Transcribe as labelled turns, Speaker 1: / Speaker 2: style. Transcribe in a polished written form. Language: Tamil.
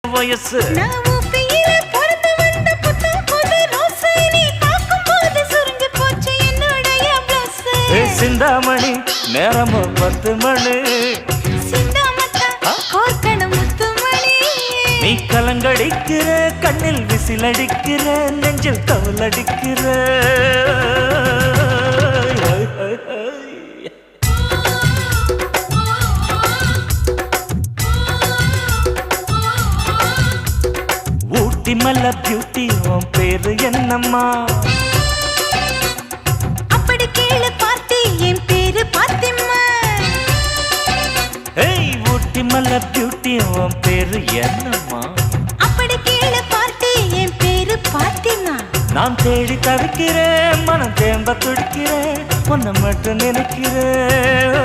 Speaker 1: வயசு சிந்தாமணி நேரமோ 10 மணி நீ கலங்கடிக்கிற கண்ணில் விசிலடிக்கிற நெஞ்சில் தவளடிக்கிற ஊட்டி மல்ல பியூட்டி உன் பேரு என்னம்மா
Speaker 2: அப்படி கேளு பார்த்தி என் பேரு பாத்திம்மா
Speaker 1: ஏய் ஊட்டி மல்ல பியூட்டி உன் பேரு என்னம்மா
Speaker 2: அப்படி கேளு பார்த்தி என் பேரு பாத்திம்மா
Speaker 1: நான் தேடி தவிக்கிறேன் மனம் தேம்ப துடிக்கிறேன் உன்னை மட்டும் நினைக்கிறேன்